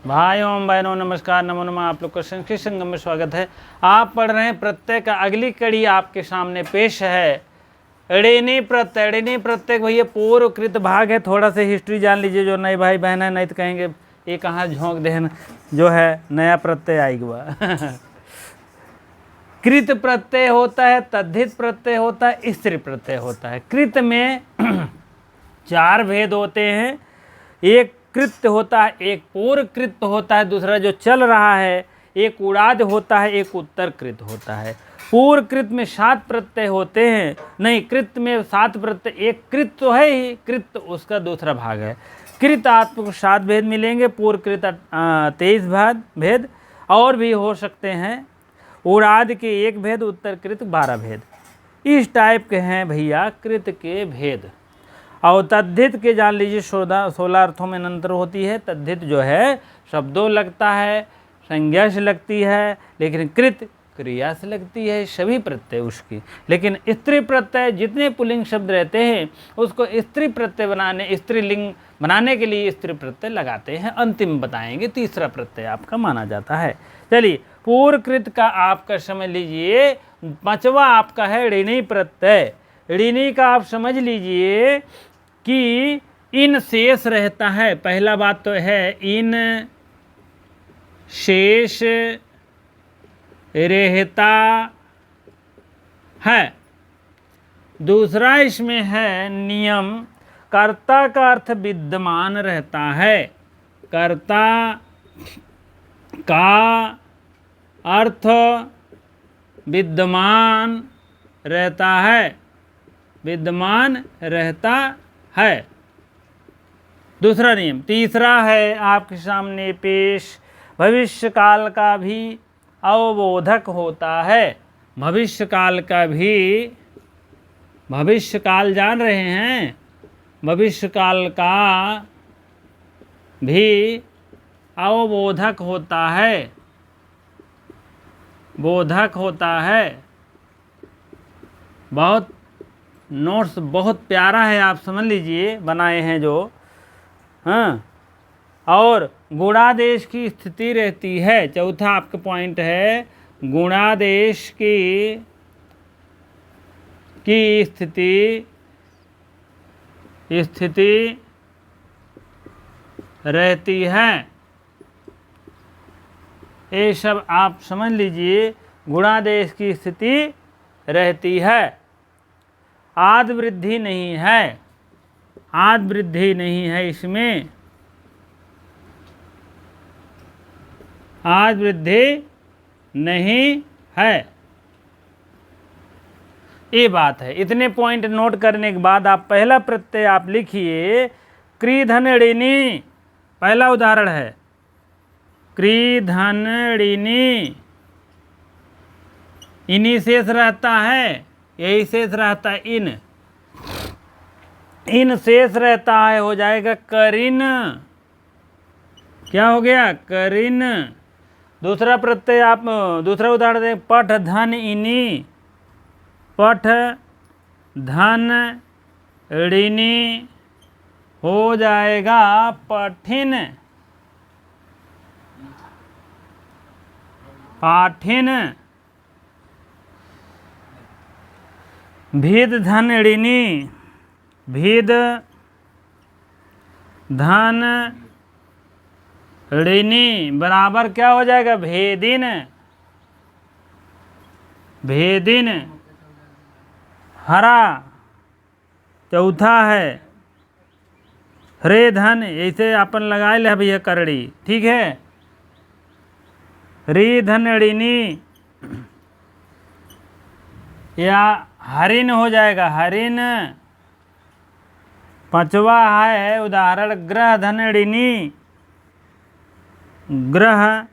भाइयों ओम बहनों नमस्कार, नमो नमः। आप लोग का संस्कृत संगम में स्वागत है। आप पढ़ रहे हैं प्रत्यय का अगली कड़ी आपके सामने पेश है। ऋणी प्रत्यय। ऋणी प्रत्यय भैया पूर्वकृत भाग है। थोड़ा सा हिस्ट्री जान लीजिए, जो नए भाई बहन है नहीं तो कहेंगे ये कहाँ झोंक देन जो है नया प्रत्यय आएगा। कृत प्रत्यय होता है, तद्धित प्रत्यय होता है, स्त्री प्रत्यय होता है। कृत में चार भेद होते हैं। एक कृत्य होता है, एक पूर्व कृत्य होता है, दूसरा जो चल रहा है, एक उड़ाद होता है, एक उत्तर कृत होता है। पूर्व कृत में 7 प्रत्यय होते हैं। नहीं, कृत में 7 प्रत्यय, एक कृत तो है ही, कृत उसका दूसरा भाग है। कृत आपको 7 भेद मिलेंगे, पूर्व कृत 23 भेद और भी हो सकते हैं। उड़ाद के 1 भेद, उत्तर कृत 12 भेद। इस टाइप के हैं भैया कृत के भेद। और तद्धित के जान लीजिए 16 अर्थों में अंतर होती है। तद्धित जो है शब्दों लगता है, संज्ञा से लगती है, लेकिन कृत क्रिया से लगती है, सभी प्रत्यय उसकी। लेकिन स्त्री प्रत्यय जितने पुल्लिंग शब्द रहते हैं उसको स्त्री प्रत्यय बनाने, स्त्रीलिंग बनाने के लिए स्त्री प्रत्यय लगाते हैं। अंतिम बताएंगे तीसरा प्रत्यय आपका माना जाता है। चलिए, पूर्वकृत का आपका समझ लीजिए। 5वां आपका है ऋणी प्रत्यय। ऋणी का आप समझ लीजिए कि इन शेष रहता है। पहला बात तो है इन शेष रहता है। दूसरा इसमें है नियम, कर्ता का अर्थ विद्यमान रहता है। कर्ता का अर्थ विद्यमान रहता है, विद्यमान रहता है। दूसरा नियम। तीसरा है आपके सामने पेश, भविष्य काल का भी अवबोधक होता है। भविष्य काल का भी, भविष्य काल जान रहे हैं, भविष्य काल का भी अवबोधक होता है, बोधक होता है। बहुत नोट्स बहुत प्यारा है, आप समझ लीजिए, बनाए हैं जो। हाँ, और गुणादेश की स्थिति रहती है। चौथा आपका पॉइंट है गुणादेश की स्थिति रहती है। ये सब आप समझ लीजिए, गुणादेश की स्थिति रहती है। आदि वृद्धि नहीं है, आदि वृद्धि नहीं है इसमें, आदि वृद्धि नहीं है। ये बात है। इतने पॉइंट नोट करने के बाद आप पहला प्रत्यय आप लिखिए कृधन ऋणी। पहला उदाहरण है कृधन ऋणी। इन्हीं शेष रहता है, यही शेष रहता है। इन शेष रहता है, हो जाएगा करिन। क्या हो गया? करिन। दूसरा प्रत्यय आप दूसरा उदाहरण दें, पठ धन इनी। पठ धन ऋणी हो जाएगा पठिन। पाठिन। भेद धन ऋणी, भेद धन ऋणी बराबर क्या हो जाएगा? भेदिन। भेदिन। हरा। चौथा है रे धन, ऐसे अपन लगाए ले भैया करड़ी, ठीक है। रे धन ऋणी या हरिन हो जाएगा, हरिन। 5वां है उदाहरण ग्रह धन ऋणी। ग्रह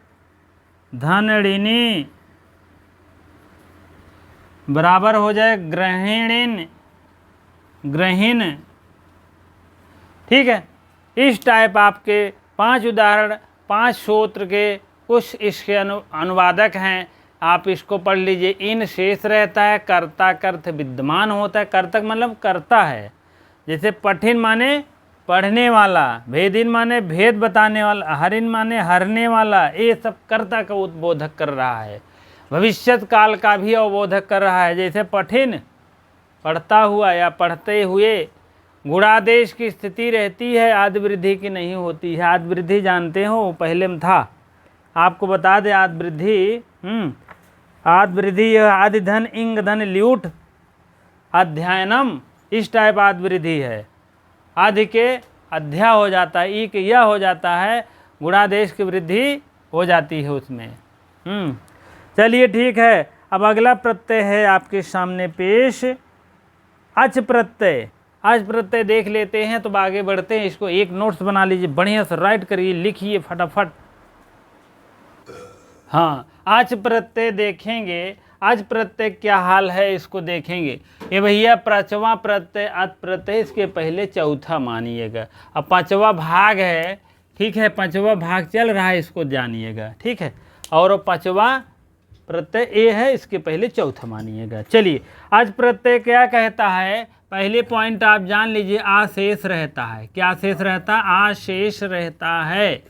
धन ऋणी बराबर हो जाए ग्रहिणीन, ग्रहिण, ठीक है। इस टाइप आपके 5 उदाहरण, 5 सूत्र के कुछ इसके अनुवादक हैं। आप इसको पढ़ लीजिए। इन शेष रहता है, कर्ता का अर्थ विद्यमान होता है। कर्तक मतलब करता है। जैसे पठिन माने पढ़ने वाला, भेदिन माने भेद बताने वाला, हरिन माने हरने वाला, ये सब कर्ता का उद्बोधक कर रहा है। भविष्यत काल का भी अवबोधक कर रहा है। जैसे पठिन पढ़ता हुआ या पढ़ते हुए, गुणादेश की स्थिति रहती है, आदि वृद्धि की नहीं होती है। आदि वृद्धि जानते हो, पहले में था, आपको बता दे आदि वृद्धि। आदि वृद्धि आदि धन इंग धन ल्यूट अध्ययनम, इस टाइप आदि वृद्धि है। आदि के अध्याय हो जाता है, ई के यह हो जाता है, गुणादेश की वृद्धि हो जाती है उसमें। चलिए ठीक है। अब अगला प्रत्यय है आपके सामने पेश, अच प्रत्यय। अच प्रत्यय देख लेते हैं, तो आगे बढ़ते हैं। इसको एक नोट्स बना लीजिए, बढ़िया से राइट करिए, लिखिए फटाफट। हाँ, अच प्रत्यय देखेंगे। अच प्रत्यय क्या हाल है इसको देखेंगे। ये भैया पांचवा प्रत्यय अच प्रत्यय, इसके पहले चौथा मानिएगा। अब पांचवा भाग है, ठीक है, पांचवा भाग चल रहा है, इसको जानिएगा, ठीक है। और पांचवा प्रत्यय ए है, इसके पहले चौथा मानिएगा। चलिए, अच प्रत्यय क्या कहता है, पहले पॉइंट आप जान लीजिए, आशेष रहता है। क्या शेष रहता है? आशेष रहता है।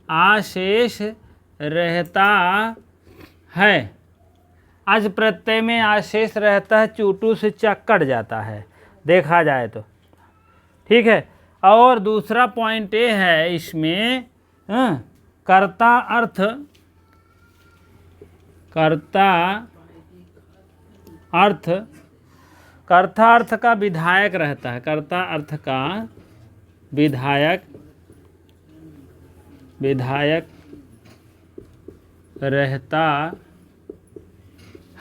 आशेष रहता है। अच प्रत्यय में आशेष रहता है, चूटू से च कट जाता है, देखा जाए तो, ठीक है। और दूसरा पॉइंट ये है इसमें, कर्ता अर्थ, कर्ता अर्थ, कर्ता अर्थ का विधायक रहता है। कर्ता अर्थ का विधायक, विधायक रहता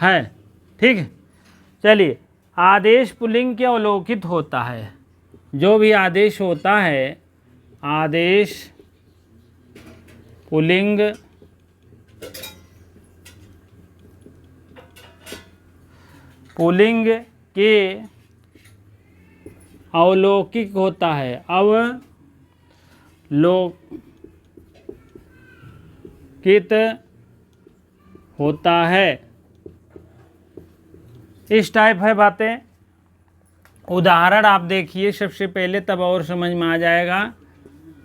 है, ठीक है। चलिए, आदेश पुल्लिंग के अवलोकित होता है। जो भी आदेश होता है, आदेश पुल्लिंग पुल्लिंग के अवलौकिक होता है, अवलोकित होता है, इस टाइप है बातें। उदाहरण आप देखिए सबसे पहले, तब और समझ में आ जाएगा,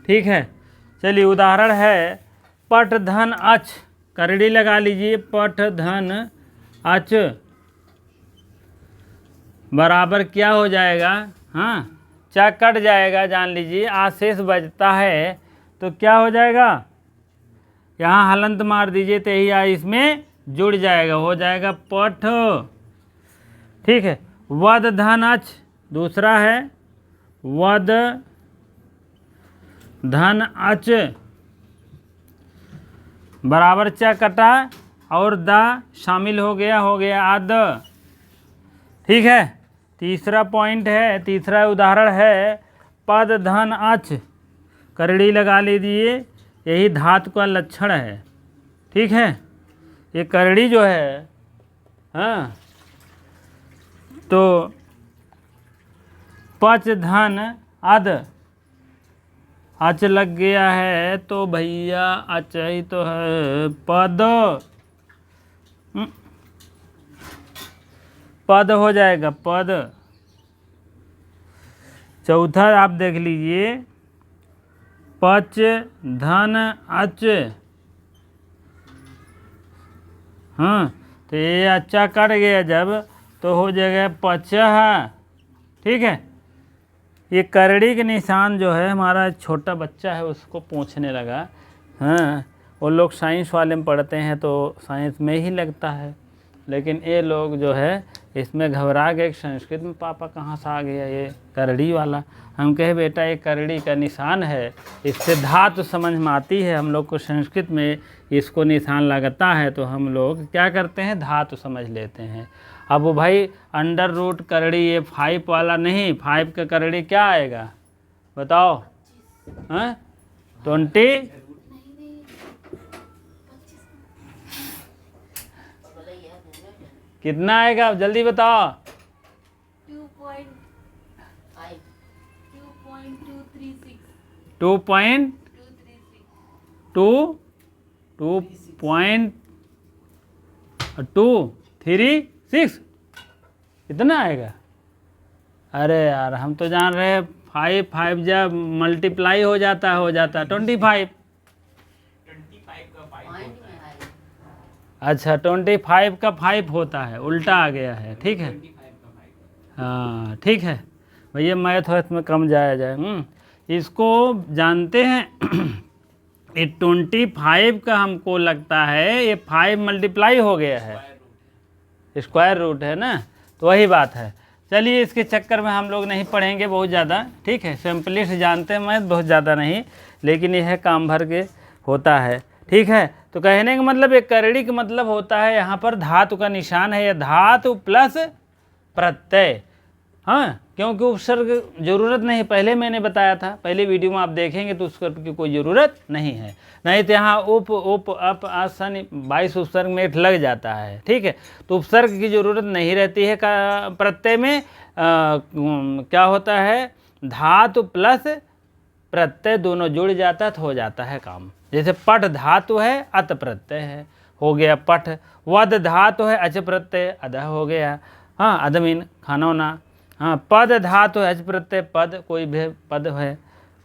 ठीक है। चलिए, उदाहरण है, पट धन अच, करड़ी लगा लीजिए, पट धन अच बराबर क्या हो जाएगा, हाँ, चा कट जाएगा, जान लीजिए। आशेष बचता है तो क्या हो जाएगा, यहाँ हलंत मार दीजिए तो यही इसमें जुड़ जाएगा, हो जाएगा पठ, ठीक है। वद धन अच दूसरा है, वद धन अच बराबर चा कटा और दा शामिल हो गया आद, ठीक है। तीसरा पॉइंट है, तीसरा उदाहरण है, पद धन अच, करड़ी लगा लीजिए, यही धातु का लक्षण है, ठीक है। ये करड़ी जो है, हाँ, तो पच धन अद, अच लग गया है तो भैया अच ही तो है, पद, पद हो जाएगा, पद। चौथा आप देख लीजिए, पच धन अच, हाँ, तो ये अच्छा कट गया जब, तो हो जाएगा पचह, ठीक है। ये करड़ी के निशान जो है, हमारा छोटा बच्चा है उसको पूछने लगा, हाँ, वो लोग साइंस वाले में पढ़ते हैं तो साइंस में ही लगता है, लेकिन ये लोग जो है इसमें घबरा गए, संस्कृत में पापा कहाँ से आ गया ये करड़ी वाला। हम कहे बेटा ये करड़ी का निशान है, इससे धातु समझ में आती है, हम लोग को संस्कृत में इसको निशान लगता है तो हम लोग क्या करते हैं, धातु समझ लेते हैं। अब वो भाई अंडर रूट करड़ी, ये 5 वाला नहीं, 5 का करड़ी क्या आएगा बताओ, हाँ, 20, कितना आएगा जल्दी बताओ, 2.236 कितना आएगा? अरे यार हम तो जान रहे हैं 5 5 जब मल्टीप्लाई हो जाता है 25। अच्छा 25 का 5 होता है, उल्टा आ गया है, ठीक है। हाँ ठीक है भैया, मैथ वैथ में कम जाया जाए। इसको जानते हैं ये 25 का हमको लगता है ये 5 मल्टीप्लाई हो गया है, स्क्वायर रूट है ना, तो वही बात है। चलिए इसके चक्कर में हम लोग नहीं पढ़ेंगे बहुत ज़्यादा, ठीक है। सिंपलिस्ट जानते हैं मैथ, बहुत ज़्यादा नहीं, लेकिन यह काम भर के होता है, ठीक है। तो कहने का मतलब एक करड़ी का मतलब होता है यहाँ पर धातु का निशान है, या धातु प्लस प्रत्यय। हाँ, क्योंकि उपसर्ग जरूरत नहीं, पहले मैंने बताया था, पहले वीडियो में आप देखेंगे तो उसकी कोई ज़रूरत नहीं है। नहीं तो यहाँ उप उप अप आसन 22 उपसर्ग में एक लग जाता है, ठीक है। तो उपसर्ग की ज़रूरत नहीं रहती है। का प्रत्यय में क्या होता है, धातु प्लस प्रत्यय दोनों जुड़ जाता है तो हो जाता है काम। जैसे पठ धातु है, अत प्रत्यय है, हो गया पठ। वध धातु है, अच प्रत्यय, अध हो गया। हाँ, अध मीन खाना होना। हाँ, पद धातु है, अच प्रत्यय पद, कोई भी पद है।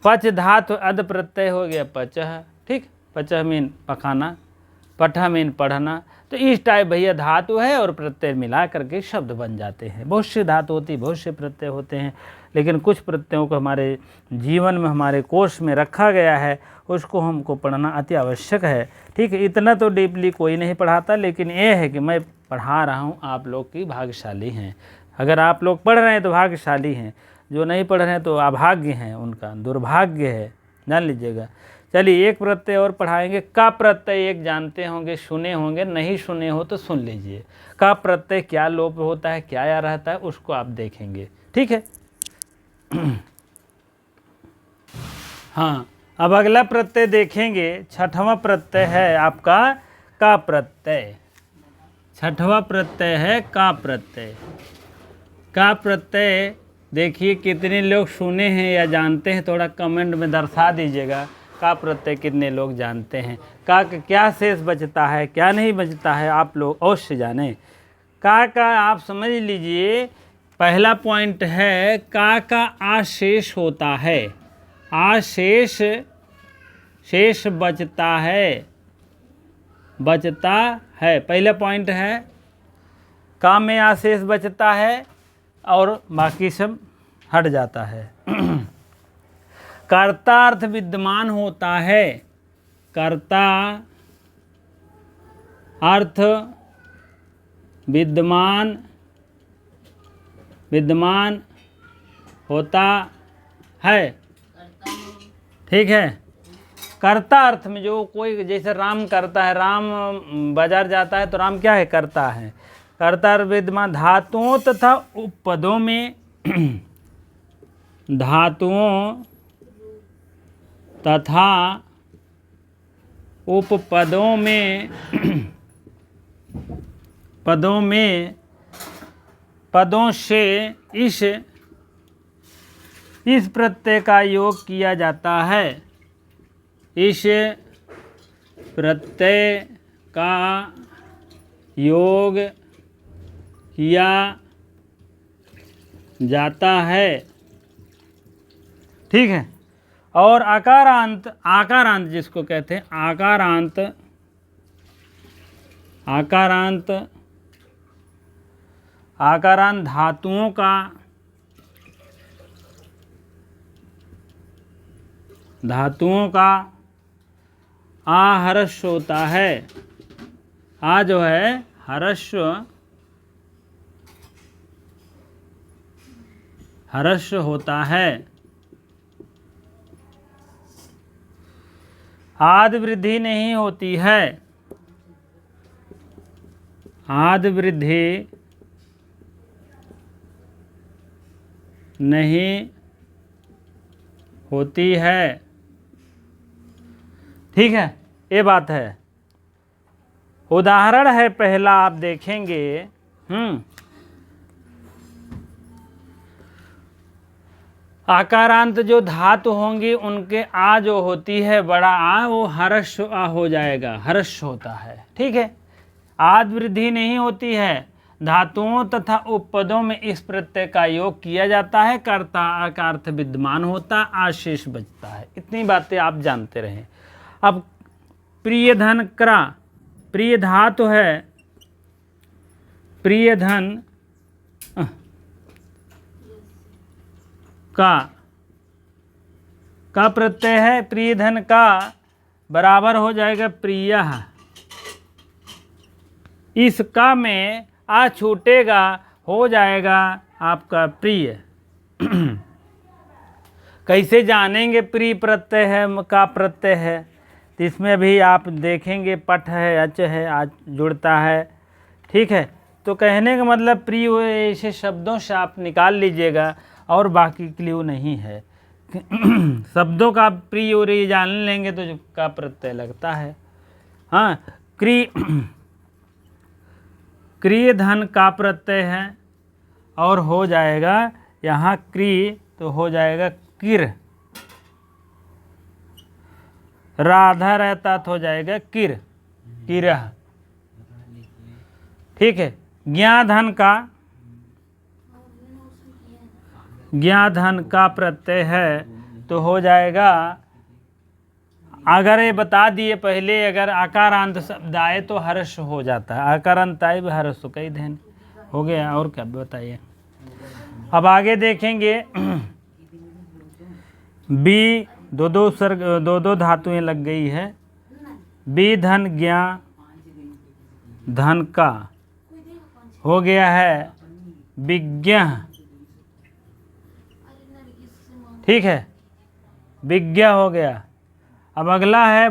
पच धातु अध प्रत्यय हो गया पचह, ठीक। पचह मीन पखाना, पठा मीन पढ़ना। तो इस टाइप भैया धातु है और प्रत्यय मिला करके शब्द बन जाते हैं। बहुत सी धातु होती है, बहुत से प्रत्यय होते हैं, लेकिन कुछ प्रत्ययों को हमारे जीवन में, हमारे कोर्स में रखा गया है, उसको हमको पढ़ना अति आवश्यक है, ठीक है। इतना तो डीपली कोई नहीं पढ़ाता, लेकिन ये है कि मैं पढ़ा रहा हूँ, आप लोग की भाग्यशाली हैं। अगर आप लोग पढ़ रहे हैं तो भाग्यशाली हैं, जो नहीं पढ़ रहे हैं तो अभाग्य हैं, उनका दुर्भाग्य है, जान लीजिएगा। चलिए एक प्रत्यय और पढ़ाएंगे। का प्रत्यय एक जानते होंगे, सुने होंगे, नहीं सुने हो तो सुन लीजिए। का प्रत्यय क्या लोप होता है, क्या या रहता है, उसको आप देखेंगे, ठीक है। हाँ, अब अगला प्रत्यय देखेंगे। छठवां प्रत्यय है आपका का प्रत्यय। छठवां प्रत्यय है का प्रत्यय। का प्रत्यय देखिए कितने लोग सुने हैं या जानते हैं, थोड़ा कमेंट में दर्शा दीजिएगा। का प्रत्यय कितने लोग जानते हैं, का क्या शेष बचता है, क्या नहीं बचता है, आप लोग अवश्य जानें। का आप समझ लीजिए, पहला पॉइंट है का आशेष होता है। आशेष, शेष बचता है, बचता है, पहला पॉइंट है। का में आशेष बचता है और बाकी सब हट जाता है। कर्ता अर्थ विद्यमान होता है। कर्ता अर्थ विद्यमान होता है, ठीक है। कर्ता अर्थ में जो कोई, जैसे राम करता है, राम बाजार जाता है तो राम क्या है, करता है। कर्ता विद्यमान धातुओं तथा उपपदों में, धातुओं तथा उपपदों में, पदों से इस प्रत्यय का योग किया जाता है। इस प्रत्यय का योग किया जाता है, ठीक है। और आकारांत, आकारांत जिसको कहते हैं, आकारांत, आकारांत, आकारांत धातुओं का, धातुओं का आहर्ष होता है। आ जो है हर्ष, हर्ष होता है। आदि वृद्धि नहीं होती है। आदि वृद्धि नहीं होती है, ठीक है। ये बात है। उदाहरण है पहला, आप देखेंगे। आकारांत जो धातु होंगी उनके आ जो होती है, बड़ा आ, वो हर्ष आ हो जाएगा, हर्ष होता है, ठीक है। आदि वृद्धि नहीं होती है। धातुओं तथा उपपदों में इस प्रत्यय का योग किया जाता है, कर्ता का अर्थ विद्यमान होता, आशेष बचता है। इतनी बातें आप जानते रहें। अब प्रियधन क्रा, प्रिय धातु है, प्रियधन का प्रत्यय है, प्रियधन का बराबर हो जाएगा प्रिय। इस का में आ छूटेगा, हो जाएगा आपका प्रिय। कैसे जानेंगे प्रिय प्रत्यय है का प्रत्यय है, तो इसमें अभी आप देखेंगे पठ है, अच है, आज जुड़ता है। ठीक है, तो कहने का मतलब प्रिय ऐसे शब्दों से आप निकाल लीजिएगा और बाकी क्ल्यू नहीं है। शब्दों का प्रिय और ये जान लेंगे तो जो का प्रत्यय लगता है। हाँ, क्रिय धन का प्रत्यय है और हो जाएगा यहाँ क्रिय तो हो जाएगा किर, राधा रहता तो हो जाएगा किर, किरह। ठीक है, ज्ञाधन का प्रत्यय है तो हो जाएगा, अगर ये बता दिए पहले, अगर आकारांत शब्द आए तो हर्ष हो जाता है, आकारांत आए भी हर्ष तो कई धन हो गया। और क्या बताइए। अब आगे देखेंगे, बी दो दो धातुएं लग गई है, बी धन ज्ञा धन का हो गया है विज्ञ। ठीक है, विज्ञ हो गया। अब अगला है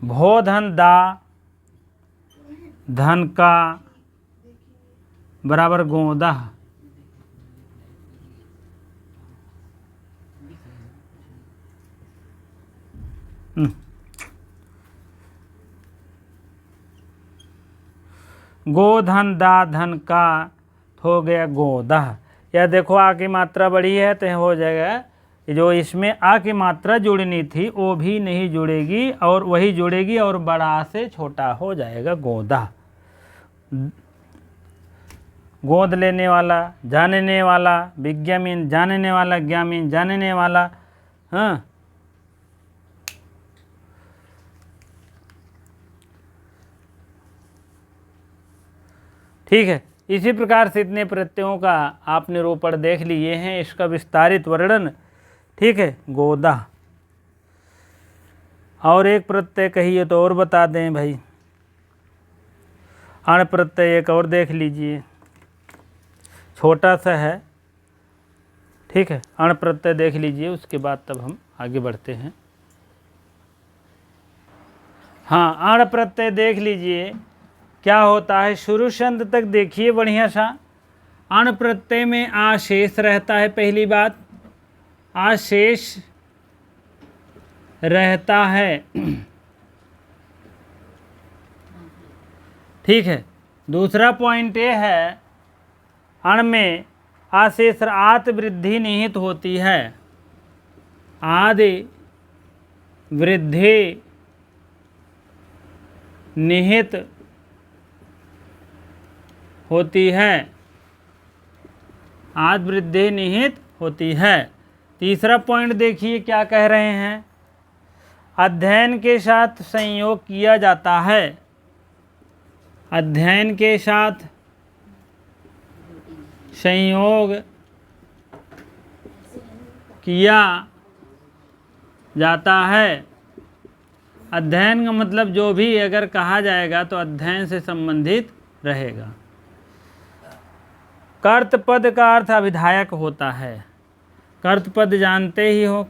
भो धन दा धन का बराबर गोदा। गोधन दा धन का हो गया गोदा। या देखो आ की मात्रा बड़ी है तो हो जाएगा, जो इसमें आ की मात्रा जुड़नी थी वो भी नहीं जुड़ेगी और वही जुड़ेगी और बड़ा से छोटा हो जाएगा गोदा। गोद लेने वाला, जानने वाला, विज्ञा मीन जानने वाला, ज्ञा मीन जानने वाला। हाँ, ठीक है, इसी प्रकार से इतने प्रत्ययों का आप निरूपण देख लिए हैं, इसका विस्तारित वर्णन। ठीक है, गोदा। और एक प्रत्यय कहिए तो और बता दें भाई। अण प्रत्यय एक और देख लीजिए, छोटा सा है। ठीक है, अण प्रत्यय देख लीजिए, उसके बाद तब हम आगे बढ़ते हैं। हाँ, अण प्रत्यय देख लीजिए क्या होता है, शुरू से अंत तक देखिए बढ़िया सा। अण प्रत्यय में आशेष रहता है, पहली बात आशेष रहता है। ठीक है, दूसरा पॉइंट ये है, अण में आशेष आत वृद्धि निहित होती है, आदि वृद्धि निहित होती है, आद वृद्धि निहित होती है। तीसरा पॉइंट देखिए क्या कह रहे हैं, अध्ययन के साथ संयोग किया जाता है, अध्ययन के साथ संयोग किया जाता है। अध्ययन का मतलब जो भी अगर कहा जाएगा तो अध्ययन से संबंधित रहेगा। कर्तपद का अर्थ अभिधायक होता है, कर्तपद जानते ही हो।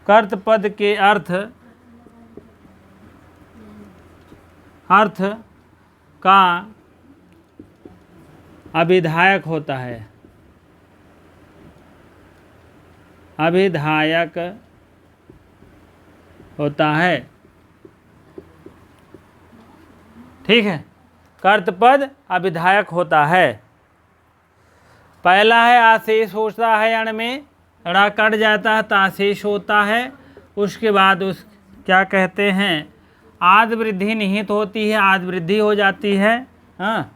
कर्तपद के अर्थ का अभिधायक होता है, अभिधायक होता है। ठीक है, कर्तपद अभिधायक होता है। पहला है आशेष होता है, अण में ड़ा कट जाता है तो आशेष होता है। उसके बाद उस क्या कहते हैं, आद वृद्धि निहित होती है, आद वृद्धि हो जाती है। हाँ,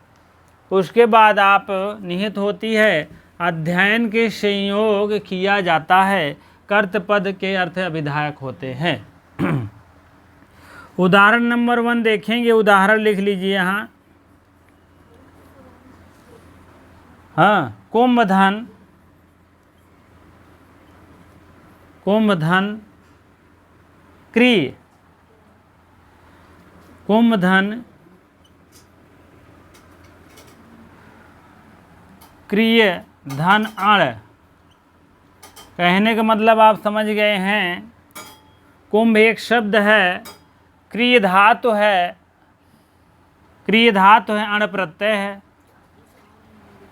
उसके बाद आप निहित होती है, अध्ययन के संयोग किया जाता है, कर्त पद के अर्थ अभिधायक होते हैं। उदाहरण नंबर 1 देखेंगे, उदाहरण लिख लीजिए यहाँ। हाँ, कुंभधन, कुंभधन क्रिय, कुंभधन क्रिय धन अण। कहने का मतलब आप समझ गए हैं। कुंभ एक शब्द है, क्रिय धातु है, क्रिय धातु है, अण प्रत्यय है।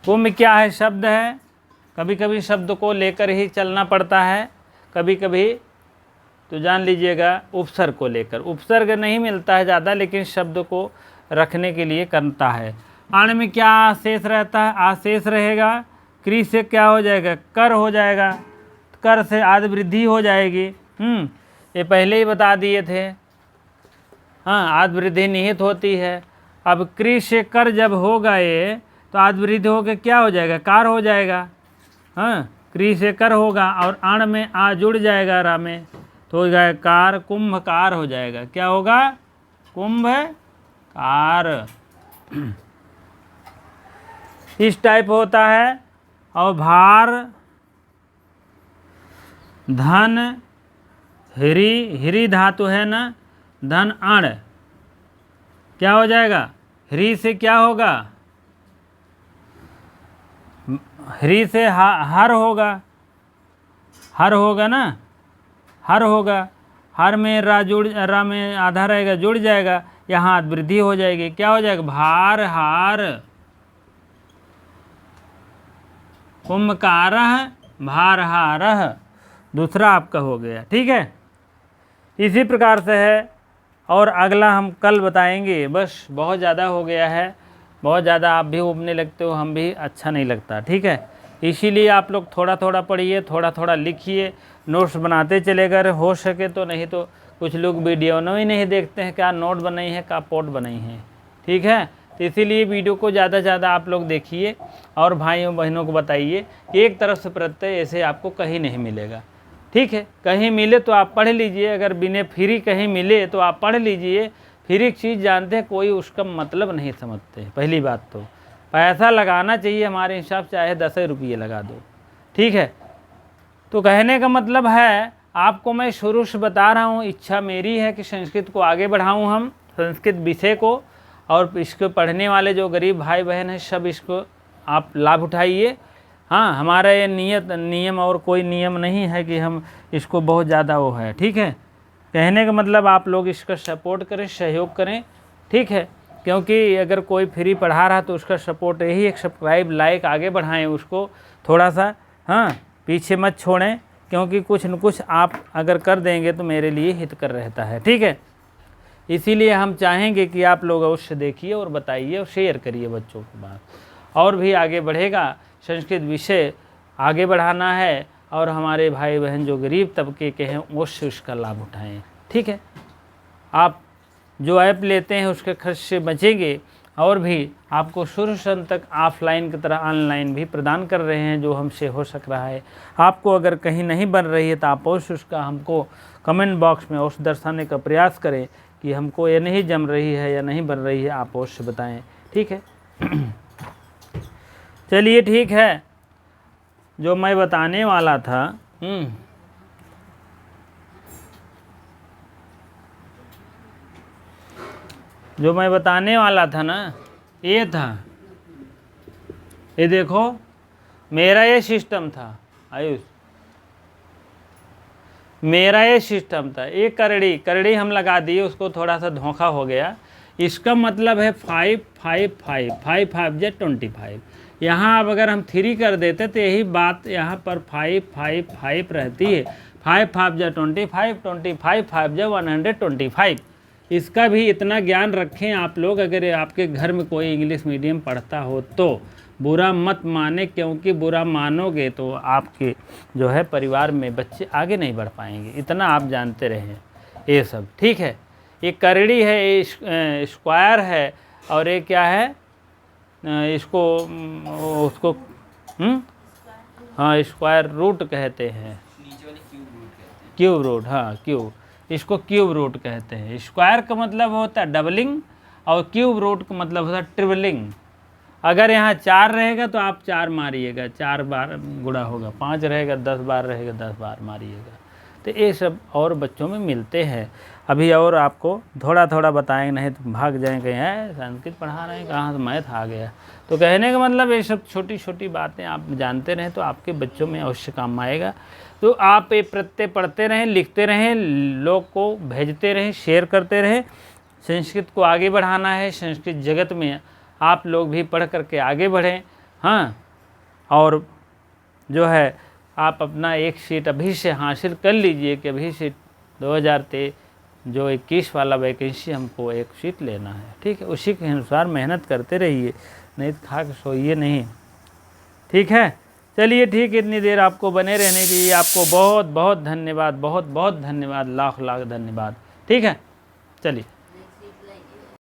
कुंभ क्या है? शब्द है। कभी कभी शब्द को लेकर ही चलना पड़ता है, कभी कभी तो जान लीजिएगा उपसर्ग को लेकर। उपसर्ग नहीं मिलता है ज़्यादा, लेकिन शब्द को रखने के लिए करता है। अण में क्या आशेष रहता है? आशेष रहेगा। क्रि से क्या हो जाएगा? कर हो जाएगा। कर से आदि वृद्धि हो जाएगी। ये पहले ही बता दिए थे। हाँ, आदि वृद्धि निहित होती है। अब क्रि से कर जब होगा ये, तो आदि वृद्धि होकर क्या हो जाएगा? कार हो जाएगा। हाँ, क्रि से कर होगा और अण में आ जुड़ जाएगा, रा में, तो हो जाएगा कार, कुंभकार हो जाएगा। क्या होगा? कुंभकार। इस टाइप होता है। और भार, धन, हिरी, हिरी धातु है ना, धन अण, क्या हो जाएगा? हिरी से क्या होगा? हिरी से हर होगा, हर होगा ना, हर होगा। हर में रा जुड़, रा में आधा रहेगा, जुड़ जाएगा, यहाँ वृद्धि हो जाएगी। क्या हो जाएगा? भार हार, कुंभकारः भारहारः, दूसरा आपका हो गया। ठीक है, इसी प्रकार से है। और अगला हम कल बताएंगे। बस बहुत ज़्यादा हो गया है, बहुत ज़्यादा आप भी उबने लगते हो, हम भी अच्छा नहीं लगता। ठीक है, इसीलिए आप लोग थोड़ा थोड़ा पढ़िए, थोड़ा थोड़ा लिखिए, नोट्स बनाते चले अगर हो सके तो। नहीं तो कुछ लोग वीडियो ही नहीं देखते हैं, क्या नोट बनाई है, क्या पोट बनाई है। ठीक है, तो इसीलिए वीडियो को ज़्यादा से ज़्यादा आप लोग देखिए और भाइयों बहनों को बताइए। एक तरफ से प्रत्यय ऐसे आपको कहीं नहीं मिलेगा। ठीक है, कहीं मिले तो आप पढ़ लीजिए, अगर बिना फ्री कहीं मिले तो आप पढ़ लीजिए। फ्री चीज़ जानते हैं, कोई उसका मतलब नहीं समझते। पहली बात तो पैसा लगाना चाहिए हमारे हिसाब से, चाहे 10 रुपये लगा दो। ठीक है, तो कहने का मतलब है आपको मैं शुरू से बता रहा हूँ, इच्छा मेरी है कि संस्कृत को आगे बढ़ाऊँ, हम संस्कृत विषय को। और इसको पढ़ने वाले जो गरीब भाई बहन हैं, सब इसको आप लाभ उठाइए। हाँ, हमारा ये नियम और कोई नियम नहीं है कि हम इसको बहुत ज़्यादा वो है। ठीक है, कहने का मतलब आप लोग इसका सपोर्ट करें, सहयोग करें। ठीक है, क्योंकि अगर कोई फ्री पढ़ा रहा तो उसका सपोर्ट यही एक सब्सक्राइब, लाइक, आगे बढ़ाएं उसको थोड़ा सा। हाँ, पीछे मत छोड़ें, क्योंकि कुछ न कुछ आप अगर कर देंगे तो मेरे लिए हितकर रहता है। ठीक है, इसीलिए हम चाहेंगे कि आप लोग अवश्य देखिए और बताइए और शेयर करिए बच्चों की बात, और भी आगे बढ़ेगा। संस्कृत विषय आगे बढ़ाना है और हमारे भाई बहन जो गरीब तबके के हैं अवश्य उसका लाभ उठाएं। ठीक है, आप जो ऐप लेते हैं उसके खर्च से बचेंगे, और भी आपको शुरू से अंत तक ऑफलाइन की तरह ऑनलाइन भी प्रदान कर रहे हैं जो हमसे हो सक रहा है। आपको अगर कहीं नहीं बन रही है तो आप अवश्य उसका हमको कमेंट बॉक्स में अवश्य दर्शाने का प्रयास करें कि हमको ये नहीं जम रही है या नहीं बन रही है, आप अवश्य बताएं। ठीक है, चलिए ठीक है, जो मैं बताने वाला था जो मैं बताने वाला था ना, ये था, ये देखो मेरा ये सिस्टम था आयुष, मेरा ये सिस्टम था। ये करड़ी हम लगा दिए, उसको थोड़ा सा धोखा हो गया। इसका मतलब है 5 5 5 5 5 या 25। यहाँ अब अगर हम 3 कर देते तो यही बात यहाँ पर 5 5 5 रहती है। 5 5 या 25, 25 5 या 125। इसका भी इतना ज्ञान रखें आप लोग, अगर आपके घर में कोई इंग्लिश मीडियम पढ़ता हो तो बुरा मत माने, क्योंकि बुरा मानोगे तो आपके जो है परिवार में बच्चे आगे नहीं बढ़ पाएंगे। इतना आप जानते रहें ये सब, ठीक है। ये करड़ी है, ये स्क्वायर है, और ये क्या है, इसको उसको हाँ स्क्वायर रूट कहते हैं, क्यूब रूट, हाँ क्यूब, इसको क्यूब रूट कहते हैं। स्क्वायर का मतलब होता है डबलिंग और क्यूब रूट का मतलब होता है ट्रिपलिंग। अगर यहाँ 4 रहेगा तो आप 4 मारिएगा, 4 बार गुणा होगा, 5 रहेगा 10 बार रहेगा, 10 बार मारिएगा। तो ये सब और बच्चों में मिलते हैं। अभी और आपको थोड़ा थोड़ा बताएंगे, नहीं तो भाग जाएंगे, हैं संस्कृत पढ़ा रहे हैं कहाँ से मैथ आ गया। तो कहने का मतलब ये सब छोटी छोटी बातें आप जानते रहें तो आपके बच्चों में अवश्य काम आएगा। तो आप ये प्रत्यय पढ़ते रहें, लिखते रहें, लोग को भेजते रहें, शेयर करते रहें। संस्कृत को आगे बढ़ाना है, संस्कृत जगत में आप लोग भी पढ़ करके आगे बढ़ें। हाँ, और जो है आप अपना एक सीट अभी से हासिल कर लीजिए कि अभी से 2023 जो 21 वाला वैकेंसी हमको एक सीट लेना है, ठीक है। उसी के अनुसार मेहनत करते रहिए, नहीं तो खा के सोइए नहीं, ठीक है। चलिए ठीक, इतनी देर आपको बने रहने के लिए आपको बहुत बहुत धन्यवाद, बहुत बहुत धन्यवाद, लाख लाख धन्यवाद, ठीक है। चलिए।